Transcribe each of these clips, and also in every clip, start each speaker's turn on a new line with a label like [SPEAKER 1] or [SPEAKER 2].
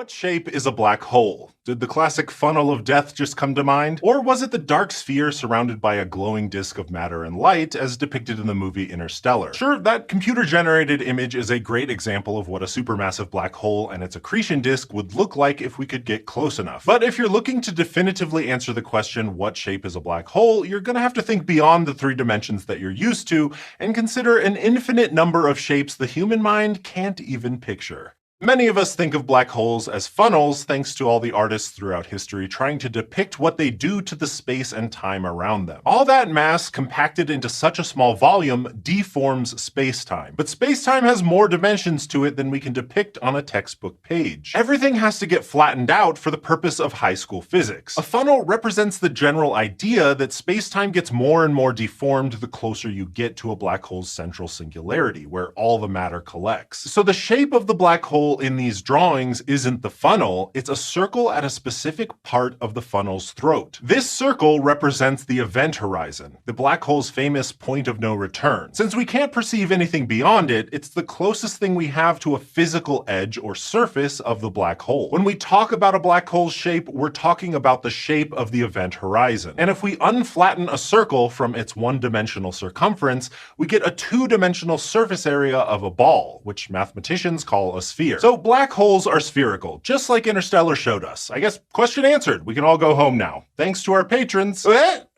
[SPEAKER 1] What shape is a black hole? Did the classic funnel of death just come to mind? Or was it the dark sphere surrounded by a glowing disk of matter and light as depicted in the movie Interstellar? Sure, that computer-generated image is a great example of what a supermassive black hole and its accretion disk would look like if we could get close enough. But if you're looking to definitively answer the question, what shape is a black hole, you're gonna have to think beyond the three dimensions that you're used to and consider an infinite number of shapes the human mind can't even picture. Many of us think of black holes as funnels thanks to all the artists throughout history trying to depict what they do to the space and time around them. All that mass compacted into such a small volume deforms space-time. But space-time has more dimensions to it than we can depict on a textbook page. Everything has to get flattened out for the purpose of high school physics. A funnel represents the general idea that space-time gets more and more deformed the closer you get to a black hole's central singularity, where all the matter collects. So the shape of the black hole in these drawings isn't the funnel, it's a circle at a specific part of the funnel's throat. This circle represents the event horizon, the black hole's famous point of no return. Since we can't perceive anything beyond it, it's the closest thing we have to a physical edge or surface of the black hole. When we talk about a black hole's shape, we're talking about the shape of the event horizon. And if we unflatten a circle from its one-dimensional circumference, we get a two-dimensional surface area of a ball, which mathematicians call a sphere. So black holes are spherical, just like Interstellar showed us. I guess question answered. We can all go home now. Thanks to our patrons.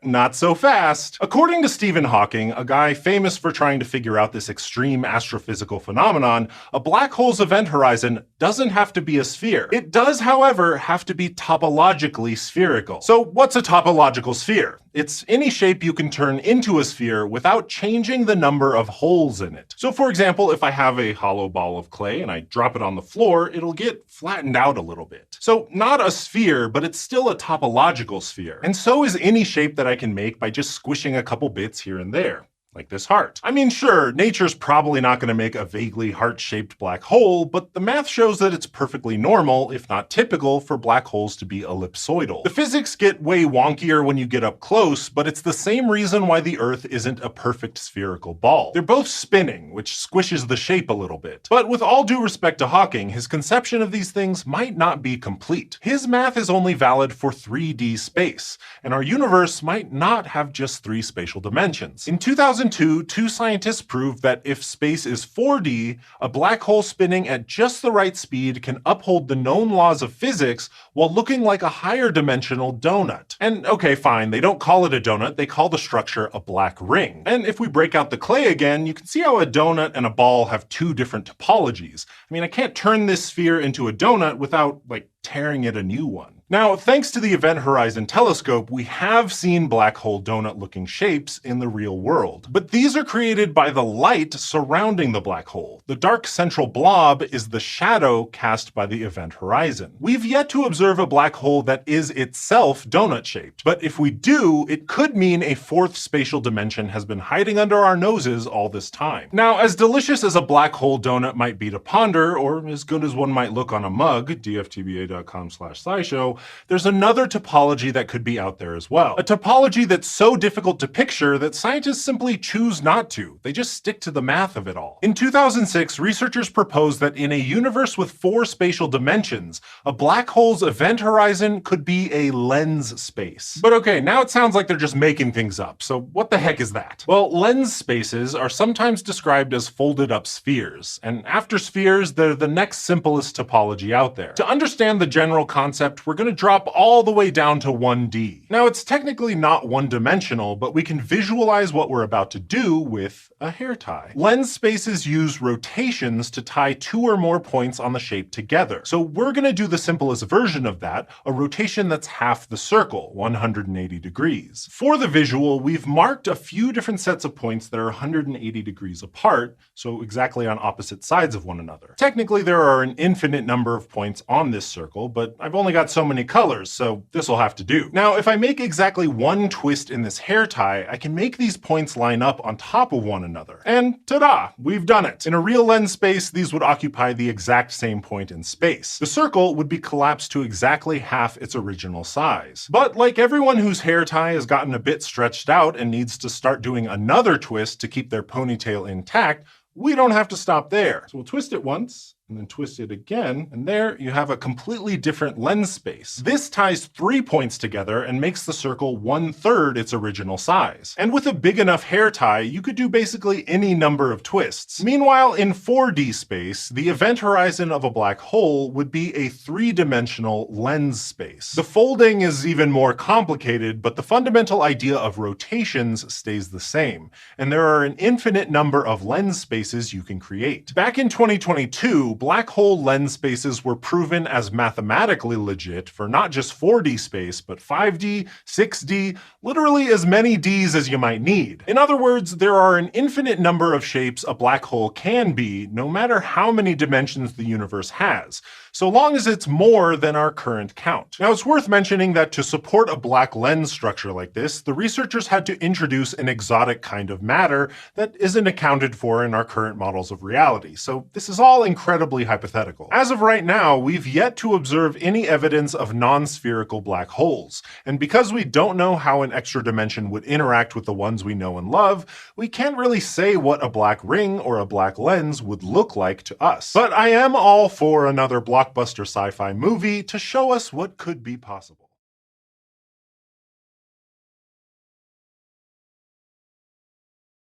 [SPEAKER 1] Not so fast. According to Stephen Hawking, a guy famous for trying to figure out this extreme astrophysical phenomenon, a black hole's event horizon doesn't have to be a sphere. It does, however, have to be topologically spherical. So what's a topological sphere? It's any shape you can turn into a sphere without changing the number of holes in it. So for example, if I have a hollow ball of clay and I drop it on the floor, it'll get flattened out a little bit. So not a sphere, but it's still a topological sphere. And so is any shape that I can make by just squishing a couple bits here and there. Like this heart. I mean, sure, nature's probably not going to make a vaguely heart-shaped black hole, but the math shows that it's perfectly normal, if not typical, for black holes to be ellipsoidal. The physics get way wonkier when you get up close, but it's the same reason why the Earth isn't a perfect spherical ball. They're both spinning, which squishes the shape a little bit. But with all due respect to Hawking, his conception of these things might not be complete. His math is only valid for 3D space, and our universe might not have just three spatial dimensions. In 2002, two scientists proved that if space is 4D, a black hole spinning at just the right speed can uphold the known laws of physics while looking like a higher dimensional donut. And okay, fine, they don't call it a donut, they call the structure a black ring. And if we break out the clay again, you can see how a donut and a ball have two different topologies. I mean, I can't turn this sphere into a donut without, like, tearing it a new one. Now, thanks to the Event Horizon Telescope, we have seen black hole donut-looking shapes in the real world. But these are created by the light surrounding the black hole. The dark central blob is the shadow cast by the event horizon. We've yet to observe a black hole that is itself donut-shaped. But if we do, it could mean a fourth spatial dimension has been hiding under our noses all this time. Now, as delicious as a black hole donut might be to ponder, or as good as one might look on a mug, dftba.com/scishow, there's another topology that could be out there as well. A topology that's so difficult to picture that scientists simply choose not to. They just stick to the math of it all. In 2006, researchers proposed that in a universe with 4 spatial dimensions, a black hole's event horizon could be a lens space. But okay, now it sounds like they're just making things up, so what the heck is that? Well, lens spaces are sometimes described as folded up spheres, and after spheres, they're the next simplest topology out there. To understand the general concept, we're going to drop all the way down to 1D. Now, it's technically not one-dimensional, but we can visualize what we're about to do with a hair tie. Lens spaces use rotations to tie 2 or more points on the shape together. So we're going to do the simplest version of that, a rotation that's half the circle, 180 degrees. For the visual, we've marked a few different sets of points that are 180 degrees apart, so exactly on opposite sides of one another. Technically, there are an infinite number of points on this circle, but I've only got so many colors, so this will have to do. Now, if I make exactly one twist in this hair tie, I can make these points line up on top of one another. And ta-da! We've done it! In a real lens space, these would occupy the exact same point in space. The circle would be collapsed to exactly half its original size. But like everyone whose hair tie has gotten a bit stretched out and needs to start doing another twist to keep their ponytail intact, we don't have to stop there. So we'll twist it once, and then twist it again, and there you have a completely different lens space. This ties 3 points together and makes the circle 1/3 its original size. And with a big enough hair tie, you could do basically any number of twists. Meanwhile, in 4D space, the event horizon of a black hole would be a 3-dimensional lens space. The folding is even more complicated, but the fundamental idea of rotations stays the same, and there are an infinite number of lens spaces you can create. Back in 2022, black hole lens spaces were proven as mathematically legit for not just 4D space, but 5D, 6D, literally as many Ds as you might need. In other words, there are an infinite number of shapes a black hole can be, no matter how many dimensions the universe has, so long as it's more than our current count. Now, it's worth mentioning that to support a black lens structure like this, the researchers had to introduce an exotic kind of matter that isn't accounted for in our current models of reality, so this is all incredibly hypothetical. As of right now, we've yet to observe any evidence of non-spherical black holes, and because we don't know how an extra dimension would interact with the ones we know and love, we can't really say what a black ring or a black lens would look like to us. But I am all for another blockbuster sci-fi movie to show us what could be possible.